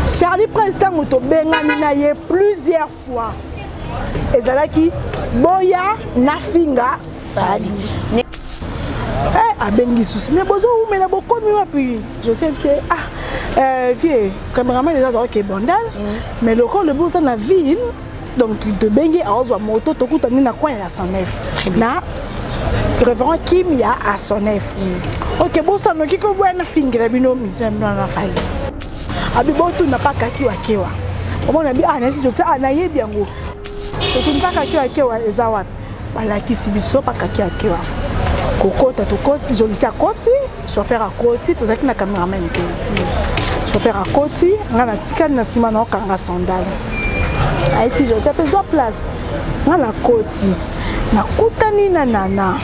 Charlie Prince tango to bengani na ye plusieurs fois. Ezalaki boya nafinga fali. Abengi souci mais bozo ou mais la boko mi puis Joseph c'est vieux cameraman les autres qui bondal mais le corps le bout ça na ville donc de bengi a ozo moto to kutani na coin ya 109 na révérend Kimia à 109. OK bon ça no kiko bwana fingira bino misemba na fali. Abi botu na pa kaki wa kewa. Omona bi na si Joseph na yebi yango. To tunta kaki wa kewa ezawa. Bala kisibiso pa kaki wa kewa. Kokota to koti Jolicia koti chauffeur à koti to zaki na cameraman te chauffeur à koti ngana tika na sima na kanga sandal ai si je tape zo place ngana koti na kutani na nana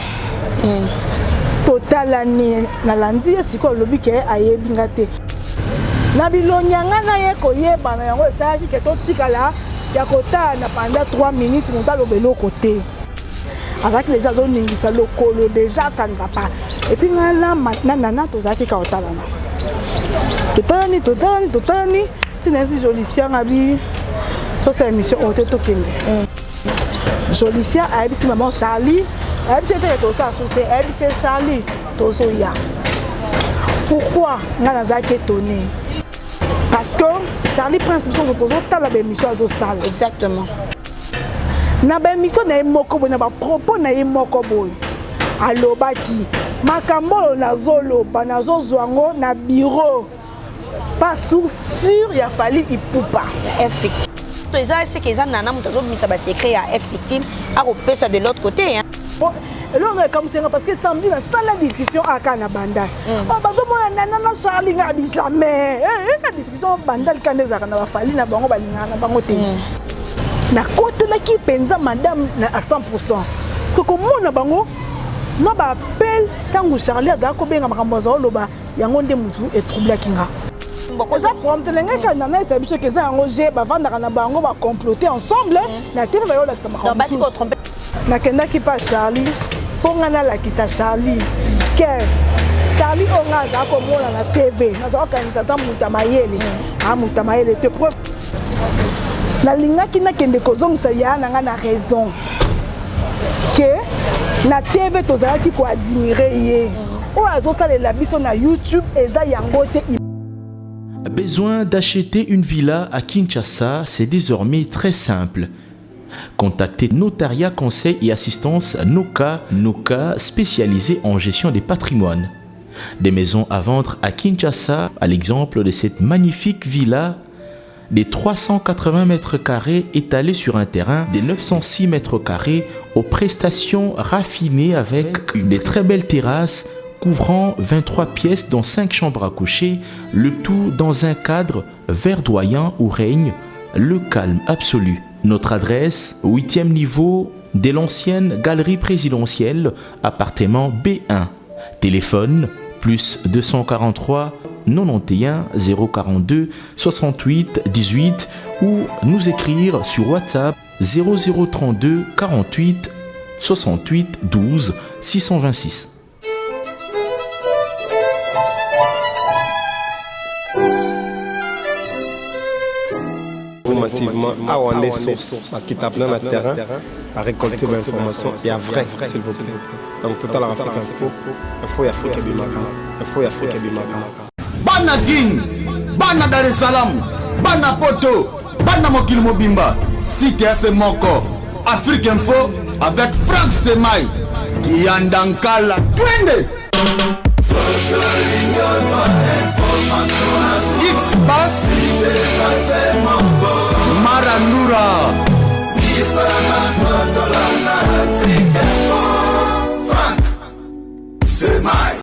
total ni na landi siko lobi ke ayebi ngate na bilonya ngana ye ko yeba na yango esaki ke to tikala ya kota na pendant 3 minutes montalo belo côté. Avec les gens qui locaux, déjà ça ne va pas. Et puis là, maintenant, nana, tout ça qui est au talent. Totalani, c'est ainsi Jolicia a vu toute cette émission au Teto Kende. Jolicia a vu si maman Charlie, a vu tout ça, a vu c'est Charlie, tout ça y a. Pourquoi nana ça qui est étonné? Parce que Charlie Prince, ils sont toujours dans la émission à salle. Exactement. Na ba mission na moko bo na ba propos na moko bo alobaki makambo na zolo ba na zozwango na bureau pas sûr il a fallu ipupa effectivement to ça c'est que ça nana mutazo misa ba secret à effectivement à repasser de l'autre côté hein. Alors comme c'est parce que samedi na salle la discussion à kana banda oh ba zo mona nana na Charlie nga bi jamais la discussion banda kana za kana ba fali na bango ba lingana bango te. Na côté na qui penza madame à 100%. Parce que moi na bango na ba appel tangu Charlie za ko benga makambo za loba yango nde mutu et trouble kinga. Boko za prompt lenga kana na ça biso ke za yango je ba vanda na bango ba comploter ensemble na télé va yo la makambo. Non ba ti ko tromper. Na kenda ki pa Charlie ponga na la ki sa Charlie que Charlie onga za ko mona na TV na za organiser ça mutamayele mutamayele te preuve. La linga qui n'a qu'un décosong ça y a na raison que na TV tozala qui ko admirer ou azo sala la biso na YouTube eza yango te. Besoin d'acheter une villa à Kinshasa, c'est désormais très simple. Contactez Notariat Conseil et Assistance Noka spécialisé en gestion des patrimoines. Des maisons à vendre à Kinshasa, à l'exemple de cette magnifique villa des 380 mètres carrés étalés sur un terrain des 906 mètres carrés aux prestations raffinées avec des très belles terrasses couvrant 23 pièces dont 5 chambres à coucher, le tout dans un cadre verdoyant où règne le calme absolu. Notre adresse, 8e niveau de l'ancienne galerie présidentielle, appartement B1. Téléphone, plus 243 91 042 68 18 ou nous écrire sur WhatsApp 0032 48 68 12 626. Massivement à on est source qui tape dans le terrain à récolter l'information et à vrai s'il vous plaît. Donc Total Africa il faut Afrique Bimaka. Bana King, Bana Dar es Salaam, Bana Poto, Bana Mokil Mobimba, Site FM Moko, Afrique Info avec Frank Stemai, Yandankala, Twende. X-Bass, Marandura, Frank Stemai.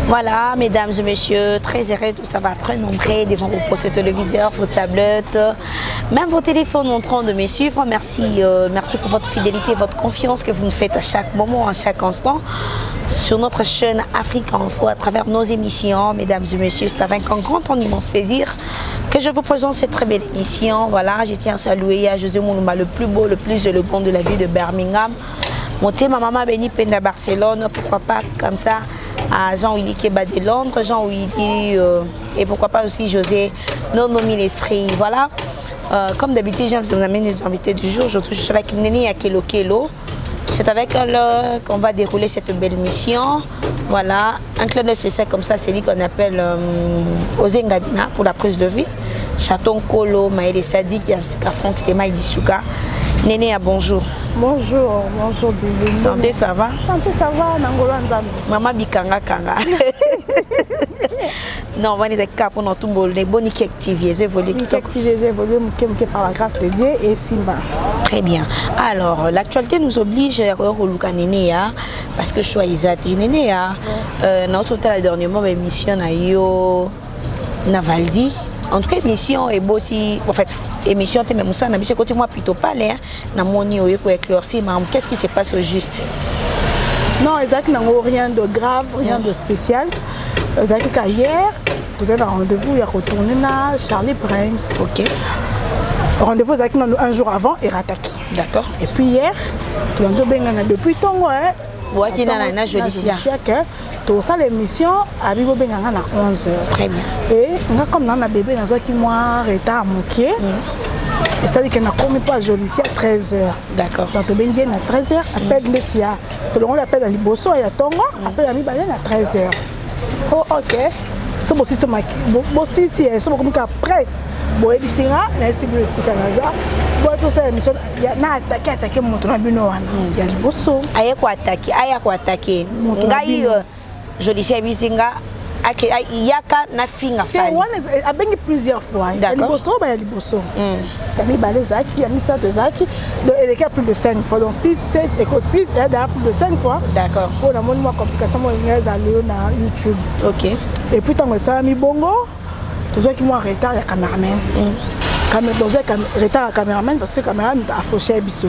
Voilà, mesdames et messieurs, très heureux de savoir très nombreux devant vos postes téléviseurs, vos tablettes, même vos téléphones en train de me suivre. Merci, merci pour votre fidélité, votre confiance que vous nous faites à chaque moment, à chaque instant sur notre chaîne Afrique Info à travers nos émissions. Mesdames et messieurs, c'est avec un grand, immense plaisir que je vous présente cette très belle émission. Voilà, je tiens à saluer à José Mouloumba, le plus beau, le plus élégant de la ville de Birmingham. Monter ma maman Béni Penda Barcelone, pourquoi pas comme ça. à Jean-Willy Keba de Londres, Jean-Willy et pourquoi pas aussi José Nonomi l'Esprit. Voilà. Comme d'habitude, je vous amène les invités du jour. Je suis avec Néné Akelo Kelo. C'est avec elle qu'on va dérouler cette belle mission. Voilà, un clin d'œil spécial comme ça, c'est lui qu'on appelle Ozengadina pour la prise de vie. Chaton Kolo, Maëlle Sadik, Franck Stéma et Dissouka. Néné, bonjour. Bonjour, bonjour Divine. Santé, ça va? Santé, ça va, Nangolo Nzambe. Maman Bikanga Kanga. Non, on va dire que pour notre monde, les bonnes qui activent, évoluent. Qui activent, évoluent, par la grâce de Dieu et Simba. Très bien. Alors, l'actualité nous oblige à reluka Néné, parce que je suis Isati Néné. Notre hôtel dernièrement, émission à Yo Navaldi. En tout cas, émission est boti. En fait, émission est même ça. Na biso côté moi plutôt parler. Na moni oyo ko éclaircir. Mais qu'est-ce qui se passe au juste? Non, exact, rien de grave, rien de spécial. Exact, hier, tout est un rendez-vous. Il y a retourné na Charlie Prince. Ok. Rendez-vous exact un jour avant et Rataki. D'accord. Et puis hier, tout le monde depuis ton ouais, qui n'a pas joli tout ça l'émission à Bibo Benganga na 11h. Très bien. Et comme dans la bébé dans qui moi retard moqué. Et ça dit que n'a commis pas joli à 13h. D'accord. Donc tu bengi à 13h appelle Betia. Tout le monde appelle à Liboso et à Tongo, appelle à Mibalen à 13h. Oh OK. C'est aussi ce maki. Bon si c'est comme prête. Bon et bisinga na sibu sikanaza. Bon tout ça émission il y a na attaquer moto na bino wana. Il y a Liboso. Aya ko attaquer. Ngai joli chez bisinga yaka na finga fali. Il a bengi plusieurs fois. Liboso ba ya Liboso. Kami balezaki, ya misa de zaki. Donc elle est plus de 5 fois. Donc 6 7 et 6 elle a plus de 5 fois. D'accord. On a mon complication moi à na YouTube. OK. Et puis tant que ça mi bongo, tout ça qui moi retard ya cameraman. Caméra retard à caméraman parce que caméraman a fauché biso.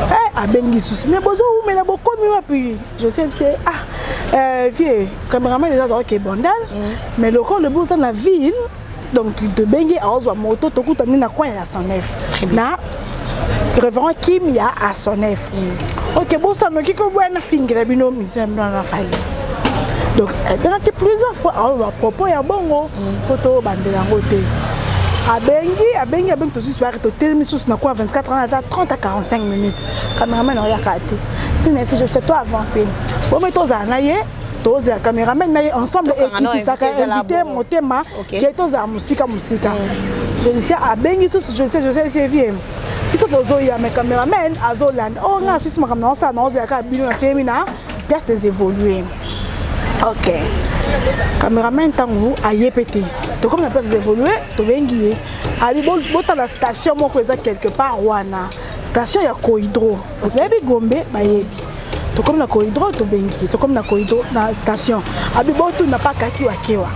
Eh a bengi sous mais bozo mais la boko mi puis je sais vieux caméraman déjà donc est bondal mais le corps le bout dans la ville donc de bengi à ozo moto to kutani na coin ya 109 na révérend Kim ya à 109. OK bon ça no kiko buena fingira bino misembla na fali. Donc elle a été plusieurs fois à propos ya bongo poto bandela ngote. Abengi tout juste par to tellement sous na quoi 24 ans à 30 à 45 minutes. Caméraman on y a raté. Si je sais toi avancer. Bon mais toi naye tous les caméraman naye ensemble équipe ça invité motema qui est tous à musique. Je dis abengi sous je sais c'est vieux. Ils sont aux oya mes caméraman à Zoland. Oh na si ma caméra ça na oya ka bino na termina pièce des évoluer. OK. Caméraman tango a yépété. Donc comme la place évoluer, to bengi ali bota la station moko eza quelque part wana. Station ya Koidro. Yebi Gombe ba yebi. To comme na Koidro to bengi. To comme na Koidro na station. Abi botu na pa kaki wa kewa.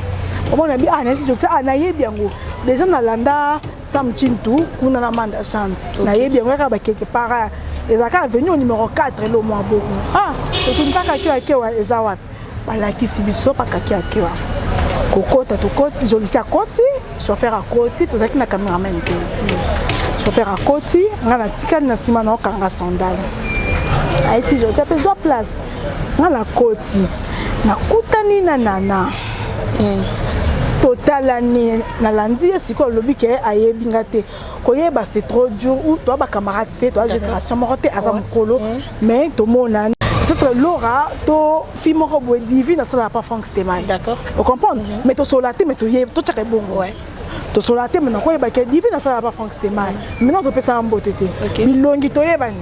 On a bien na si je sais na yebi yango. Déjà na landa Sam Chintu kuna na manda chante. Na yebi yango ka ba quelque part ezaka venu au numéro 4 le mois beaucoup. Ah, to tuni pa kaki wa kewa ezawa. Balakisi biso pa kaki wa kewa. Kokota to koti joli à koti chauffeur à koti to zaki na cameraman te chauffeur à koti ngana tika na sima na kanga sandal ai si je te besoin place ngala koti na kutani na nana total ni na landi siko lobi ke ayebi ngate koyeba c'est trop dur ou toi ba camarade te toi génération morote azam kolo mais to mona peut-être Laura, to fille moko boy divine ça n'a pas fonctionné. D'accord. Vous comprenez? Mais to solaté mais to très bon. Ouais. To solaté mais quoi ba que divine ça n'a pas fonctionné. Maintenant to peut ça en beauté. Bilongi to yebani.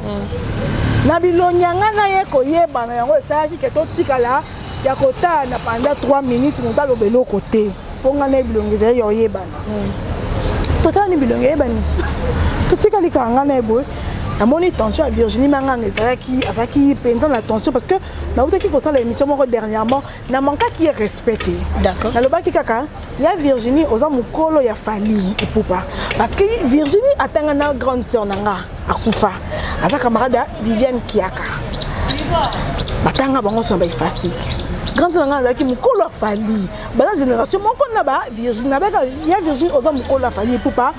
Na bilongi ngana ye ko yebana yango ça dit que to tikala ya kota na pendant 3 minutes mon talo belo côté. Pour ngana bilongi za yo yebana. Total ni bilongi yebani. To tikali ka ngana boy. La monnaie tension à Virginie Mangang qui pendant la tension parce que na outa qui concerne l'émission moi dernièrement na manka qui est respecté. D'accord. Na le baki kaka il y a Virginie aux amukolo ya Fali et poupa parce que Virginie atanga na grande sœur nanga akufa asa camarade Viviane Kiaka batanga bango so ba facile grande sœur nanga qui mukolo Fali ba génération moko na ba Virginie na ba il y a Virginie aux amukolo Fali et poupa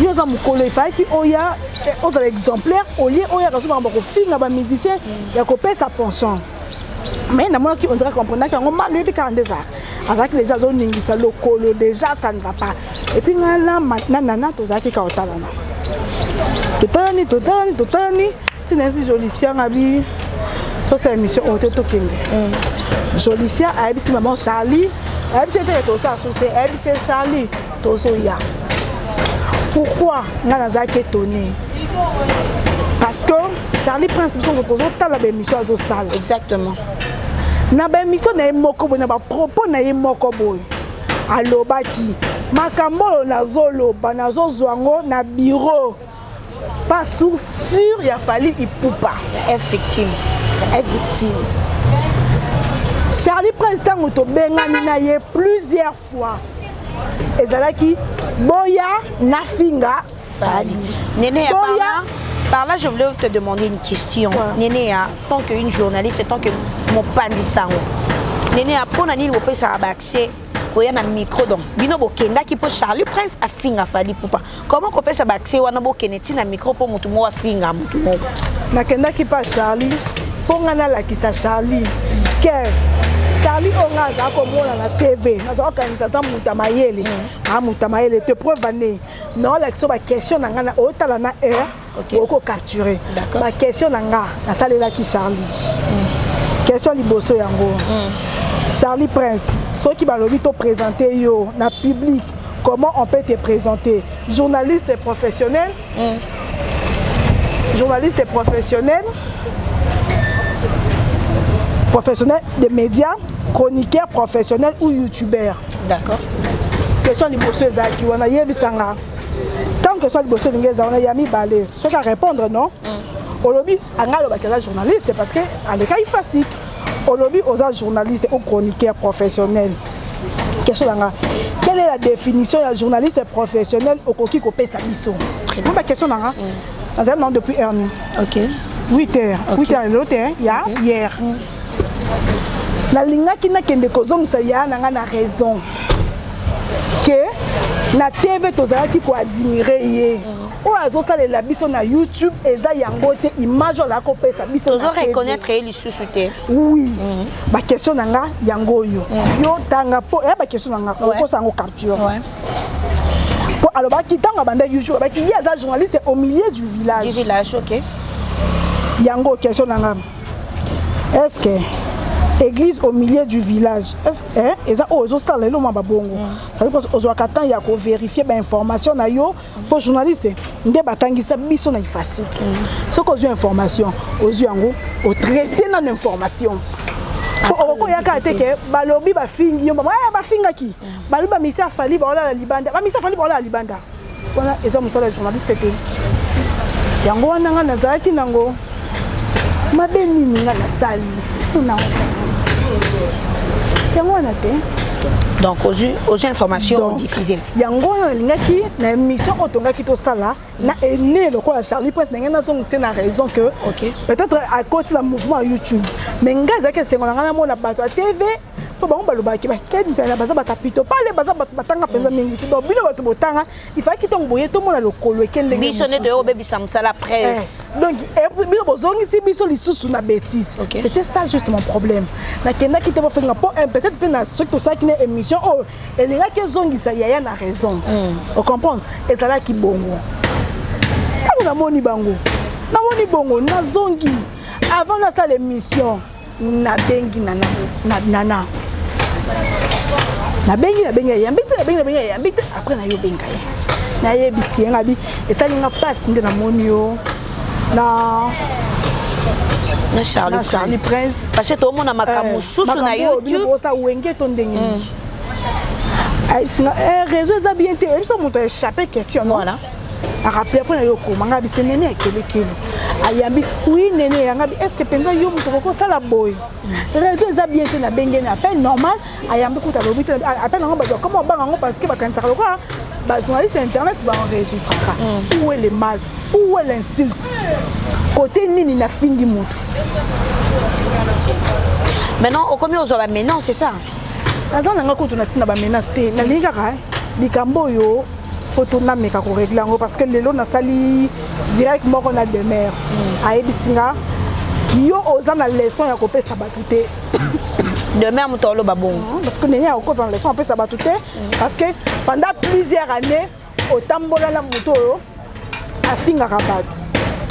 yo za mukolo ifai ki oya aux exemplaires au lieu oya kaso ba ko finga ba musicien ya ko pesa pension mais on dirait comprendre qu'il y a un mal depuis 42 heures. Avec les gens qui ont colo déjà ça ne va pas. Et puis là maintenant nana tous qui ont talana. Totani, c'est ainsi Jolicia ngabi. Tout cette émission auto tokende. Jolicia a dit maman Charlie, a dit c'était tout ça associé, a dit c'est Charlie, tout ça ya. Pourquoi nana zaki étonné? Parce que Charlie Prince sont autour de la émission à salle. Exactement. Na ba émission na moko boy na ba propos na moko boy. Alobaki makambo na zoloba na zozwango na bureau. Pas sûr il a fallu il poupa. Effectivement. Charlie Prince tango to bengani na ye plusieurs fois. Ezalaki boya na finga fali. Néné par là, je voulais te demander une question. Ouais. Néné, tant qu'une journaliste, tant que mon pandisango. Néné, pour nani vous pouvez savoir accès, il y a un micro donc. Bino bokenda qui peut Charlie Prince a finga fali poupa. Comment qu'on peut savoir accès ou na bokenda ti na micro pour mutu mo finga mutu mo. Na kenda qui pas Charlie, pour ngana la qui sa Charlie. Que Charlie onga za ko mona na TV. Na zo organisation mutamayele. Ah mutamayele te preuve année. Non la question na ngana o tala na air. Okay. Oko capturer. Ma question nanga na salle là qui Charlie. Question liboso yango. Charlie Prince, ceux qui va te présenter yo na public, comment on peut te présenter? Journaliste et professionnel. Journaliste et professionnel. Professionnel des médias, chroniqueur professionnel ou youtubeur. D'accord. Question liboso ezaki wana yebisanga. Tant que soit le bosseur d'Ingéza, on a yami balé. Ce qu'à répondre, non? Au lobby, on a journaliste parce que à l'écart il facile. Au lobby, aux journalistes ou chroniqueurs professionnels. Question là. Quelle est la définition d'un journaliste professionnel au coquille copé sa mission? Ma question là. Dans un an depuis un an. Ok. 8 heures. 8 heures l'autre, il y a hier. La ligne qui n'a qu'un de causons, ça y a n'a raison. Que na TV tozala ki ko admirer ye o azo sala la biso na YouTube eza yango te image la ko pesa biso tozo reconnaître les sous-soutés oui ba question nanga yango yo yo tanga po ba question nanga ko sango capture po alors ba kitanga banda YouTube ba ki ya za journaliste au milieu du village OK yango question nanga est-ce que église au milieu du village et ça aux ça les lois babongo ça veut dire aux wakatan ya ko vérifier ba information na yo pour journaliste nde batangisa biso na facile ce que aux information aux yango au traiter na information pour ya ka te ke balobi ba fingi yo ba finga ki balobi ba misa fali ba la libanda ba misa fali ba la libanda wana eza musala journaliste te yango wana nga nazaki nango mabeni minga na sali na donc aux informations diffusées. Yango lingaki na émission otongaki to sala na ene lokola Charlie Prince na son c'est la raison que peut-être à côté la mouvement YouTube mais ngaza ke sengo ngana mona bato à TV po bango balobaki ba kedi na baza batapito pale baza batanga penza mingi to bino bato botanga il faut ki tongo boye to mona lokolo ekende ngi missionné de obebi samsala presse donc bino bozongi si biso lisusu na bêtise c'était ça juste mon problème na kenda ki te bo fenga po peut-être pe na ce que ça qui est émission oh elle est là que zongi ça yaya na raison on comprend et ça là qui bongo na moni bango na moni bongo na zongi avant na ça l'émission na bengi nana na bengi yambite après na yo benga na yebisi ngabi esalinga passe nde na moni yo na Charlie Prince parce que tout le monde a makambo susu na YouTube ça wenge to ndenge réseau ça bien te ça monte échapper question voilà a rappeler après na yo ko manga bi senene kelekelo ayambi oui nene yangabi est-ce que penza yo muto ko sala boy réseau ça bien te na bengene appel normal ayambi ko ta lobite appel ngo ba comment ba ngo parce que ba kanisa ko ba journaliste internet va enregistrer où est le mal où est l'insulte côté nini na fingi mutu maintenant au combien aux maintenant c'est ça azana nga ko tuna tina ba menace te na linga ka likambo yo photo na meka ko régler ngo parce que lelo na sali direct moko na demeure ayebisinga yo oza na leçon ya kopesa bato te de même tolo babon parce que nenya okoza na leçon kopesa bato te parce que pendant plusieurs années otambola la moto oyo afingaka bato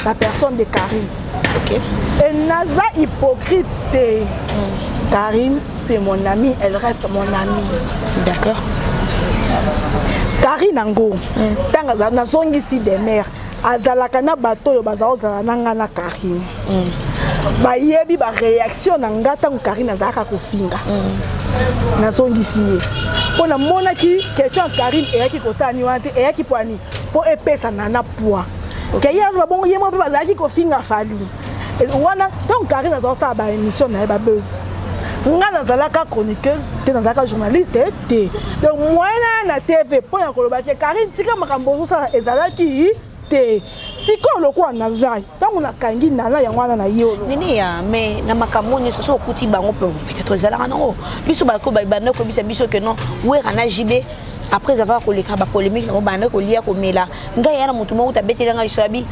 la personne de Karine. OK. Et naza hypocrite te. Karine c'est mon amie, elle reste mon amie. D'accord. Karine Ango, tanga na zongisi des mères, azalaka na bato yo bazala nanga na Karine. Ba yebi ba réaction na ngata ko Karine azaka ko finga. Na zongisi ye. Pona mona ki question Karine eyaki ko sani wante eyaki poani po epesa nana poa. Kaya lo bongo yemo pe bazaki ko finga fali. Et wana donc Karine azosa ba émission na ba buzz. Nga nazalaka chroniqueuse te nazalaka journaliste te donc moi na TV po ya koloba ke Karine tika makambo ça ezalaki te siko lokwa nazai tangu na kangi nala ya wana na yo nini ya mais na makambo ni so kuti bango peut-être ezalaka nango biso ba ko ba bana ko biso que non wera na JB après avoir koleka ba polémique na bana ko lia ko mela ngai yana mutu mo utabetela ngai soabi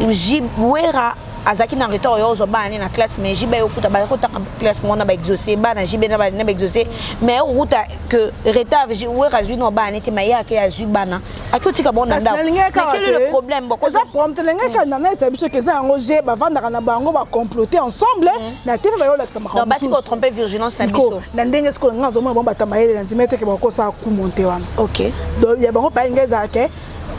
JB wera azaki na retard yo zo bana na classe mais jibe okuta ba ko ta classe mona ba exaucer bana jibe na ba exaucer mais okuta que retard we razu no bana te maya ke azu bana akotika bona nda mais quel est le problème bon ça prompt lenga ka na na ça biso ke za ngo je ba vanda na bango ba comploter ensemble na te ba yo la sama non ba ti ko tromper vigilance na biso na ndenge sko nga zo mo ba tamayele na ndimete ke ba ko sa ku monter wana OK donc ya bango pa ngeza ke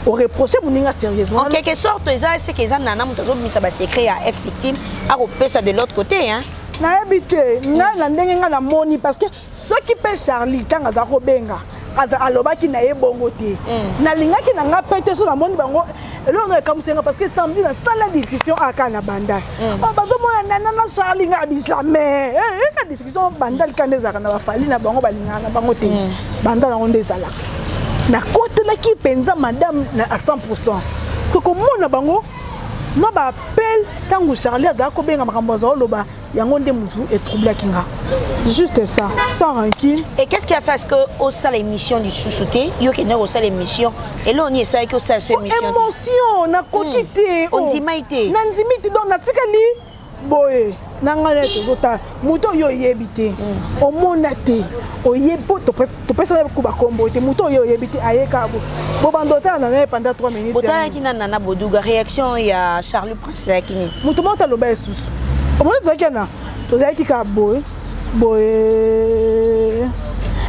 au reprocher moninga sérieusement en quelque sorte c'est que ça nana muto zo misa ba secret ya F victime a repé ça de l'autre côté hein na habité na ndenge nga na moni parce que ceux qui paient Charlie tanga za ko benga aza alobaki na ye bongo te na lingaki na nga pete so na moni bango elo na kamusenga parce que samedi na salle de discussion aka na bandal bazo mona nana na Charlie nga bi jamais ka discussion bandal kandeza na ba fali na bango balingana bango te bandal on desala na côté là qui pensa madame à 100%. Que comme on a bango, na ba appel tangu Charlie azako benga makambo za loba yango nde mutu et trouble kinga. Juste ça, sans rancune. Et qu'est-ce qui a fait que au salle émission du chouchouté, yo qui n'est au salle émission et là on y essaie que ça soit émission. Émotion na kokité. On dit maïté. Nanzimiti donc na tikali boye nangale tozota muto yo yebité omona te oyepo to pesa ko ba kombo te muto yo yebité ayeka bo bandota na pendant 3 minutes bota kina nana boduga réaction ya Charlie Prince ya kini muto mota lo ba esus omona zakana to zaki ka boye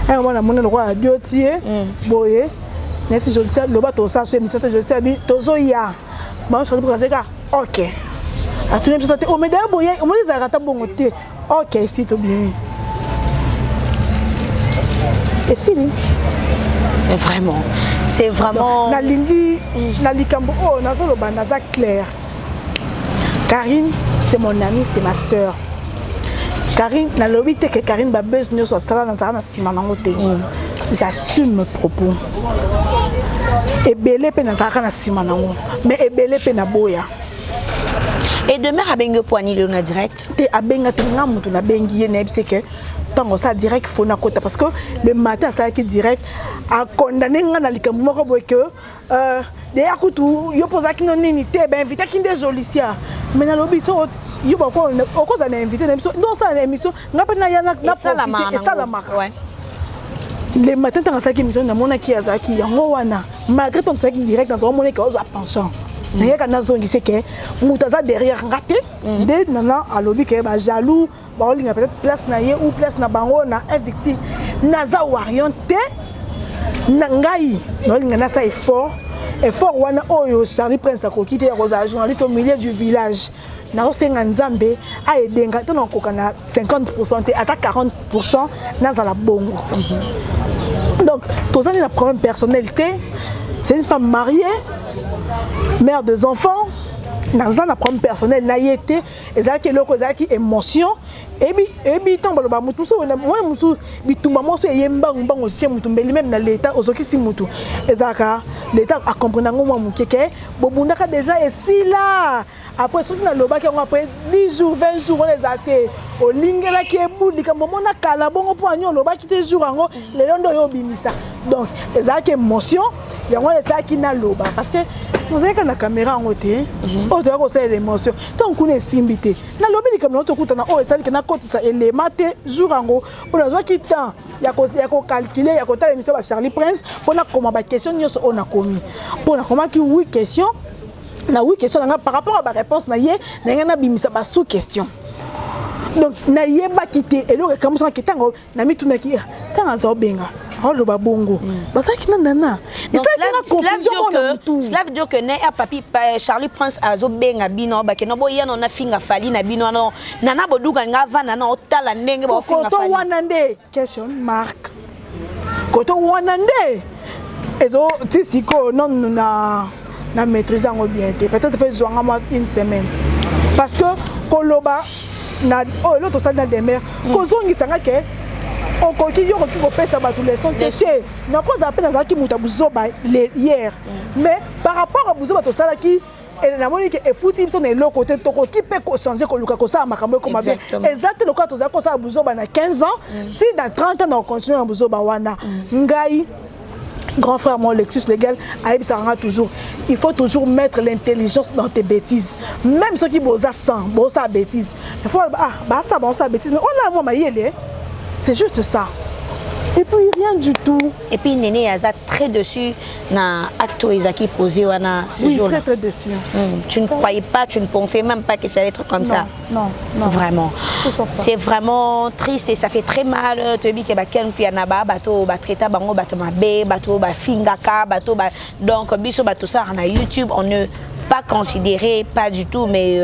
mwana mona lo kwa biotie boye nesi je sais lo ba to sa so émission je sais bi tozo ya ba Charlie Prince ka OK. A tout le monde oh mais d'ailleurs boye on les arrête bon te OK si to bien et si mais vraiment c'est vraiment na lingi na likambo oh na zo lo banda za clair Karine c'est mon amie c'est ma sœur Karine na lobby te que Karine ba besoin so sala na sala na sima nango te j'assume mes propos et belé pe na sala na sima nango mais e belé pe na boya. Et demain à Bengue Poigny le direct. Te à Bengue tinga mutu na bengi ne c'est que tango ça direct faut na kota parce que le matin ça qui direct a condamné nga likambo moko boy que de akutu yo posa ki no nini te ben invité ki nde jolicia mais na lobby so yo ba ko za na invité na émission non ça na émission nga pe na ya na profiter et ça la marque ouais. Le matin tango ça qui émission na mona ki azaki yango wana malgré ton ça qui direct dans un moment que ozo pension na kana zongi c'est que mutaza derrière ngate de nana alobi ke ba jaloux ba olinga peut-être place na ye ou place na bango na victime naza orienté na ngai no linga na ça effort wana oyo Charlie Prince akokite ya rosa journaliste au milieu du village na osenga nzambe a edenga to na kokana 50% et ata 40% naza la bongo donc tozani la problème personnalité c'est une femme mariée mère des enfants dans un problème personnel naïeté ezaki loko ezaki émotion ebi tomba ba mutu so na moi mutu bitumba moso yemba mbango sie mutu mbeli même na l'état ozoki si mutu ezaka l'état a comprendre ngoma mukeke bobundaka déjà et là après surtout na lobaki après 10 jours 20 jours les até olingela ki ebudika momona kala bongo po anyo lobaki te jour ngo le londo yo bimisa donc ezaki émotion yango esalaki naloba parce que nazalaka na caméra yango te oyo toyaka kosala l'émotion ntango kuna esimbi te nalobi likambo yango tokutana oyo esaliki nakotisa elema te jour yango mpo nazwaki temps ya kocalcule ya kotala émission ba Charlie Prince mpo nakoma baquestion nyonso oyo nakomi mpo nakomaki 8 questions na 8 questions nanga par rapport à baréponse na ye nanga nabimisa basous question donc nayebaki te eloko ekamusaka ntango namitunaki ntango azaobenga aoloba bongo bazalaki nandana cela veut dire que ne papi Charlie Prince azobenga bino bakeno boya na finga fali na bino nana boduka nga vana na otala ndenge ba finga fali koto wana nde question mark koto wana nde ezo tisiko non na maîtriser en bien peut-être fait zoanga moi une semaine parce que koloba na l'autre stade de mer kozongi sanga ke okoki yoko ki kopesa ba tous les sons te na cause appel nazaki muta buzoba hier mais par rapport à buzoba to sala ki et na moni ke efuti biso na l'autre côté toko ki peut changer ko luka ko ça makambo comme bien exact le cas to za ko ça buzoba na 15 ans si dans 30 ans on continue à buzoba wana ngai grand frère, mon Lexus légal, ça rend toujours. Il faut toujours mettre l'intelligence dans tes bêtises. Même ceux qui bossent sans, bossent à bêtises. Il faut ça bêtises. Mais on a moi c'est juste ça. Et puis rien du tout. Et puis Néné Aza très dessus na acte Isaki posé wana ce jour-là. Très dessus. Tu ne croyais pas, tu ne pensais même pas que ça allait être comme ça. Non. Vraiment. C'est vraiment triste et ça fait très mal. Tu dis que baken puis anaba bato ba traita bango bato mabe bato ba fingaka bato ba donc biso bato ça na YouTube on ne pas considéré pas du tout mais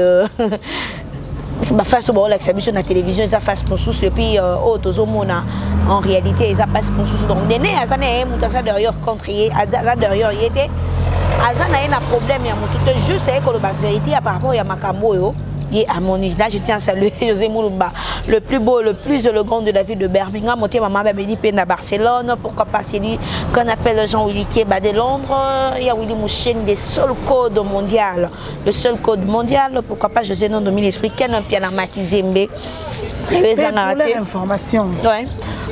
face au l'exhibition na télévision ça face pour sous et puis autozomona en réalité ça passe pour sous donc Néné ça n'est mutation derrière contrier là derrière il était azana na problème ya mutu juste avec la vérité par rapport à makambo yo et à mon âge là je tiens à saluer José Moulumba le plus beau le plus élégant de la ville de Birmingham monté maman m'a dit peine à Barcelone pourquoi pas c'est lui qu'on appelle Jean-Willy Keba de Londres il y a Willy Mouchen des seuls codes mondial le seul code mondial pourquoi pas José non domine l'esprit qu'un piano Makizembe pour l'information ouais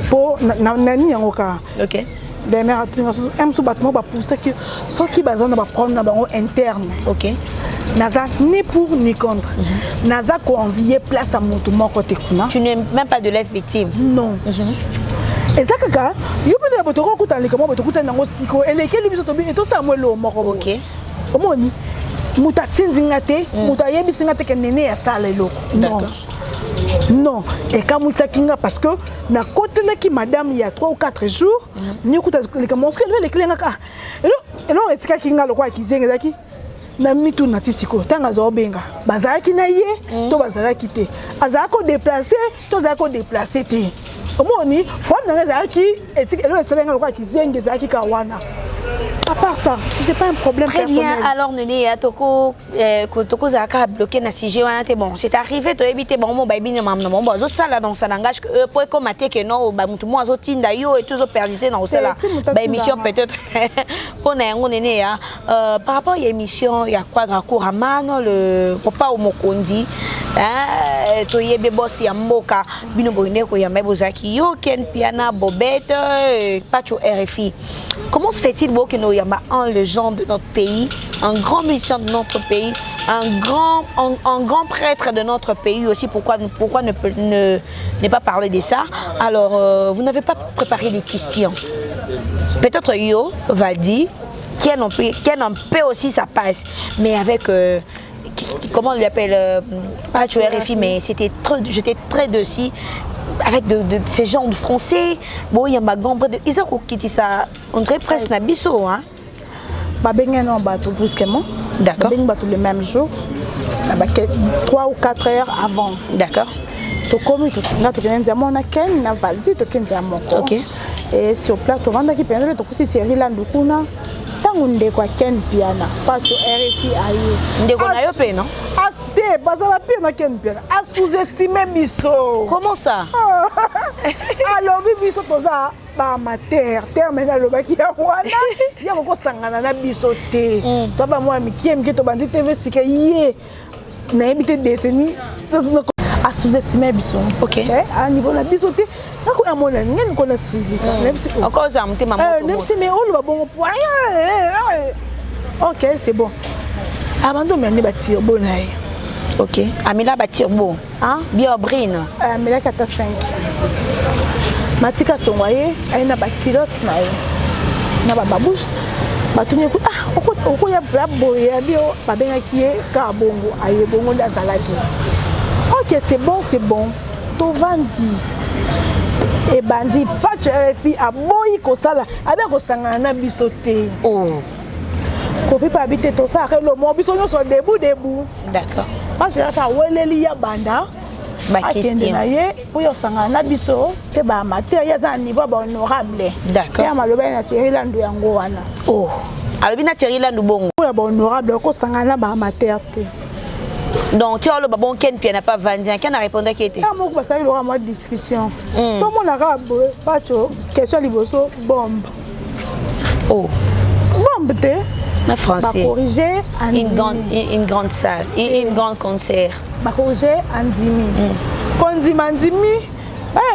pour nani yangoka OK des mères aime sous battement ba pour ça que ceux qui bazana ba prendre na interne OK naza ni pour ni contre naza ko envier place à mon moko te kuna tu n'es même pas de l'être victime non et ça kaka yo peut botoko kutali comment botoko tango siko elekeli biso to bi to sa mwelo moko OK omoni muta tinzinga te muta yebisinga te ke Néné ya sala eloko d'accord non et quand Moussa Kinga parce que na côté là qui madame il y a 3 ou 4 jours ni kuta les comment ce que les clients et non et c'est Kinga le quoi qui zenga zaki na mitu na tisiko tanga zo benga bazaki na ye to bazaki te azako déplacer to azako déplacer te omoni pour na zaki et le selenga le quoi qui zenga zaki kawana. À part ça, c'est pas un problème très personnel. Très bien, alors Néné, Toko Zaka a bloqué na CG, bon, c'est arrivé, tu as évité, bon, mon baby, bon, ça là, donc ça n'engage que pour commenter que non, tout le monde a tinda yo et tout ça persisté dans ça là. Émission peut-être, on a un Néné, par rapport à l'émission, il y a Quadra Kouramano, le papa au Mokondi, tu y es boss, il y a Moka, Bino Boine, il y a Mebozaki, yo, Ken Piana, Bobette, Pacho RFI. Comment se fait-il que nous y a un légende de notre pays, un grand musicien de notre pays, un grand prêtre de notre pays aussi? Pourquoi ne pas parler de ça? Alors, vous n'avez pas préparé des questions. Peut-être Yo, Valdi, qui un peu aussi ça passe, mais avec comment on l'appelle, pas tu RFI, mais j'étais très dessus. Avec de ces gens de français, bon, il y a ma grande ils ont quitté ça, on dirait presque Nabiso, hein. Babenga non bateau brusquement. D'accord. Babenga bateau le même jour, 3 ou 4 heures avant. D'accord. To comme to na to kenza mona ken na valdi to kenza moko. OK. Et sur place to vanda ki penza to kuti Thierry Landukuna. Tangu ndeko ken piana, pas to RFI ayo. Ndeko na yo pe non? Aste bazala pe na ken piana. A sous-estimer biso. Comment ça? Alors biso toza ba amateur, terme na lo baki ya wana. Ya ko sangana na biso te. To ba moi mi kiem ke to bandi TV sika ye. Na ebité décennie. a sous-estimé biso. OK. À niveau la biso te nako ya mona ngene kona silika. Encore ça monter maman. Même si mais on va bon point. OK, c'est bon. Abandon mais ba tire bonaye. OK. Amila ba tire bon. Hein? Biobrine. Amila kata 5. Matika songoye aina ba kilote na ye. Na ba babouche. Batuni ku oko ya boya bio babengaki ye ka bongo aye bongo da salaki. OK, c'est bon. To vandi. Et bandi pas tu RFI a boyi ko sala abe ko sangana na biso te. Oh. Ko fi pa habiter to ça le mo biso nyo so debout. D'accord. Parce que ça weleli ya banda. Ba question. Na ye pour yo sangana na biso te ba amateur ya za niveau ba honorable. D'accord. Ya maloba na Thierry Landu yango wana. Oh. Alors bien Thierry Landu bongo. Pour ba honorable ko sangana ba amateur te. Donc tu as le babon Ken puis n'a pas vendu. Ken a répondu qui était. Ah moi parce qu'il y aura moi discussion. Tout le monde a pas question liboso bombe. Oh. Bombe te. En français. Corriger une grande salle et une grande concert. Ba corriger andimi. Kondimandimi.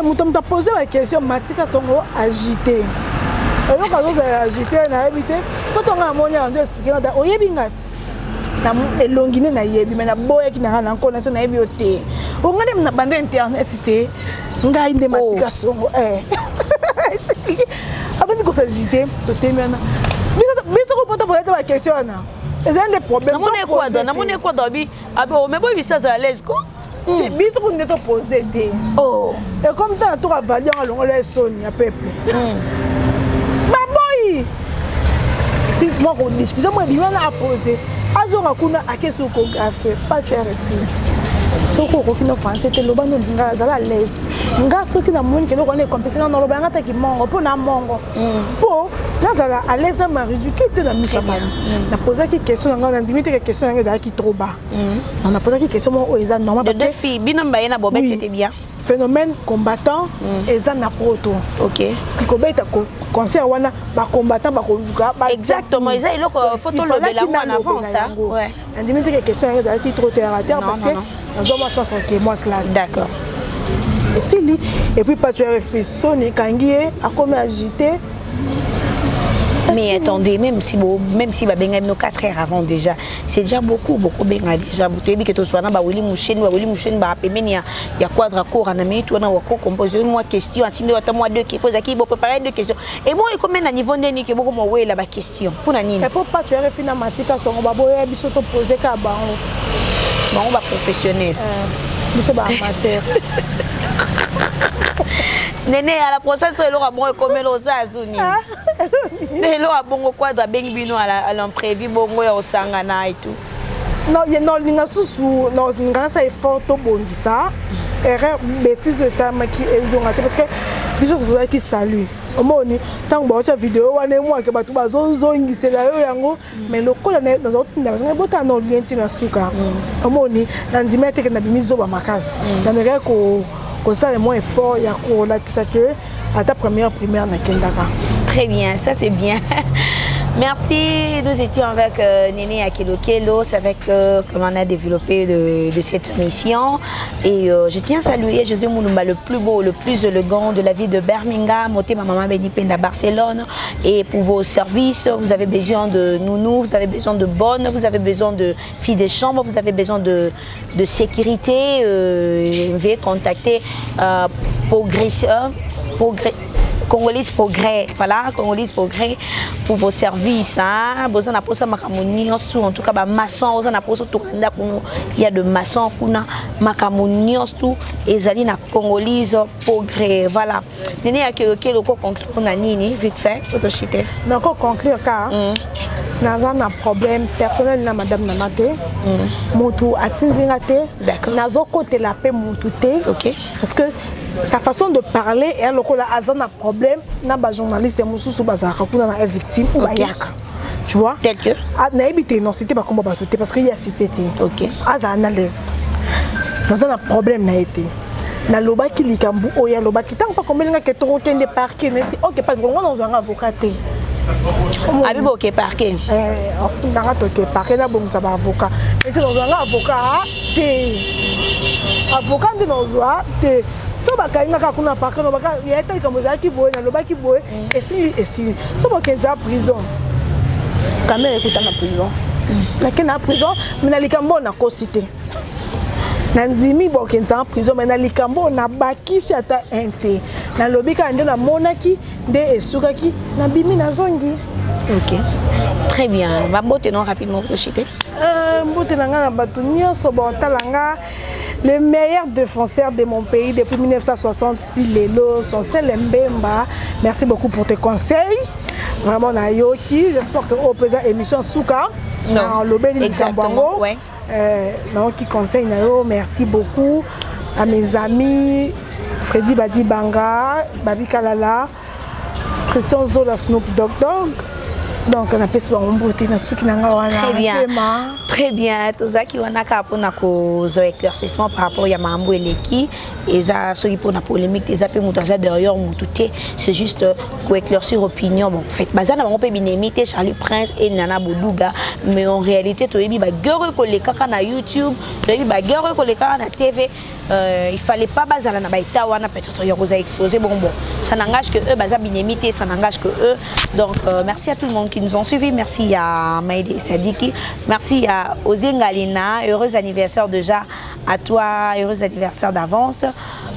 Muto m'a posé la question Matika songo agité. Et donc quand vous agité na habité, quand on a monnaie on doit expliquer na oyebi ngati. Na elongine na yebi mais na boya ki na na nkona na yebi ote. O ngane na bande internet te. Ngai nde Matika songo Abandi ko agité to temena. Biso ko pota poser la question na. C'est un des problèmes. Na mone quoi dobi abo mais boy bisa za l'aise ko. Biso ko ndeto poser te. Oh. Et comme ça to avali en longo les soni ya peuple. Baboy. Tu moi ko discussion moi bien à poser. Azonga kuna akesu ko gafe pas tu RFI. Soko ko kino français te loba no linga za la l'aise. Nga soki na moni ke lokone compétent na loba ngata ki mongo po na mongo. Po là ça à l'aise dans ma réduction te na misa ba. Na poser qui question nga na ndimite que question nga za ki trop bas. On a posé qui question mo eza normal parce que filles binamba yena bobet c'était bien. Phénomène combattant eza na proto. OK. Qui kobeta ko concert wana ba combattant ba ko exactement eza iloko photo le de la en avant ça. Ouais. Ndimite que question nga za ki trop terre à terre parce que nous avons chance que moi classe. D'accord. Et puis pas tu as fait sonner kangié a comme agité. Mais attendez, même si va bien nos 4 heures avant déjà, c'est déjà beaucoup bien déjà. Vous avez dit que tu sois là, Willy Mouchen, bah pémenia, il y a quadra cours en ami, tu as un composé moi question, attendez moi deux qui posent qui vont préparer deux questions. Et moi comme un niveau dernier que beaucoup moi là bas question. Pour nani. Et pour pas tu as fait na matika son ba boya biso to poser ka ba on va professionnel. Biso ba amateur. Néné à la prochaine fois il aura bon comme l'osazuni. Lelo abongo quadra bengibino à l'imprévu bongo ya osangana et tout. Non, linga susu non linga ça effort to bondisa. Erreur bêtise ça maki ezonga parce que biso ça qui salue. Omoni tant ba cha vidéo wana moi ke batu bazongisela yo yango mais lokola na zotinda bota no lienti na suka. Omoni na ndimete ke na bimizo ba makasi. Na meka ko ça le moins effort ya ko la kisake à ta première na kendaka. Très bien, ça c'est bien. Merci, nous étions avec Néné Akelokelo, c'est avec comment on a développé de cette mission. Et je tiens à saluer José Mouloumba, le plus beau, le plus élégant de la ville de Birmingham, Moté Maman Benipenda Barcelone. Et pour vos services, vous avez besoin de nounous, vous avez besoin de bonnes, vous avez besoin de filles de chambre, vous avez besoin de sécurité. Veuillez contacter Congolais Progrès, voilà, Congolais Progrès pour vos services. Hein. Besoin d'apposer macamunios, en tout cas, maçon, besoin d'apposer tout. Il y a de maçons, kuna macamunios tout, et zali na Congolais Progrès, voilà. Néné a que conclure on a nini vite fait, auto chiter. Donc conclure car n'a un problème personnel na madame Namate. Montou atinzinga te. D'accord. Nazo côté la paix montou te. OK. Parce que sa façon de parler et alors a un problème na ba journaliste mususu bazaka kuna na victime ou bayaka. Tu vois? Tel que na ebité non c'était pas comme batoté parce que il y a cité. OK. Aza analyse. Dans un problème na été. Na loba ki likambu oya loba ki tant pas comme nga ke to kende parquet même si OK pas de on a un avocat. Abibo ke parquet. Nanga to ke parquet na bon ça va avocat. Et c'est dans un avocat té. Avocat de nozwa té. So ba kainga ka kuna parquet no baka yeta comme ça qui boye na loba qui boye et si so ba kenza prison. Quand même écoute na prison. Na prison mais na likambo na cosité. Na nzimi bo kenza en prison mais na likambo na bakisi ata inte. Na lobika ndo na monaki de esukaki na bimi na zongi. Ok. Très bien. Va botter non rapidement pour chiter. Botter nanga na batunio so bon talanga le meilleur défenseur de mon pays depuis 1960 style Lelo son seul Mbemba. Merci beaucoup pour tes conseils. Vraiment Nayoki, j'espère que au présent émission Souka dans l'Obéli exactement ouais. Donc qui conseille Nayo, merci beaucoup à mes amis Freddy Badi Banga, Babi Kalala, Christian Zola Snoop Dogg. Donc on appelle ça un beauté dans ce qui n'a pas. Très bien. Très bien. Tout ça qui on a capé na ko zo éclaircissement par rapport ya mambo eleki et ça ce qui pour la polémique des appels moutaza derrière moutouté c'est juste ko éclaircir opinion bon fait bazana on peut binemité Charlie Prince et Nana Boduga mais en réalité to yebi ba guerre ko le kaka na YouTube to yebi ba guerre ko le kaka na TV il fallait pas bazala na baita wana peut-être ya koza exposer bon ça n'engage que eux baza binemité ça n'engage que eux donc merci à tout le monde qui nous ont suivis. Merci à Maïdé Sadiki. Merci à Ozengalina. Heureux anniversaire déjà à toi. Heureux anniversaire d'avance.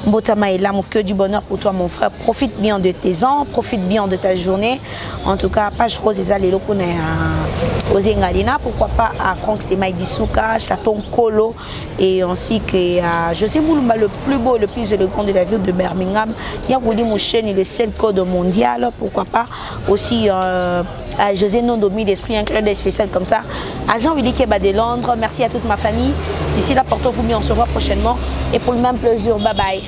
Mbotama est là, mon cœur du bonheur pour toi, mon frère. Profite bien de tes ans. Profite bien de ta journée. En tout cas, page rose et les locaux à Ozengalina. Pourquoi pas à Franck Stémaï Dissouka, Chaton Kolo et ainsi qu'à José Mouloumba, le plus beau, le plus élégant de la ville de Birmingham. Yagoudi Mouchen et le seul code mondial. Pourquoi pas aussi à José Nondomi d'esprit, un clin d'œil spécial comme ça. À Jean-Willy Keba de Londres, merci à toute ma famille. D'ici là, portez-vous bien, on se revoit prochainement. Et pour le même plaisir, bye bye.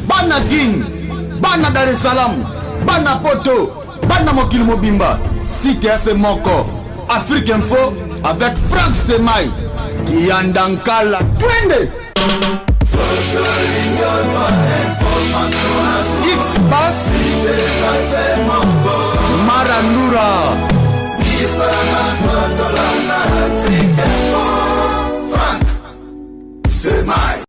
Bana Guine, Bana Dar es Salaam, Bana Poto, Bana Mokil Mobimba, CTF Moko, Afrique Info avec Franck Stemai, Yandankala, Twende. X-Bass Marandura Franck Stemai.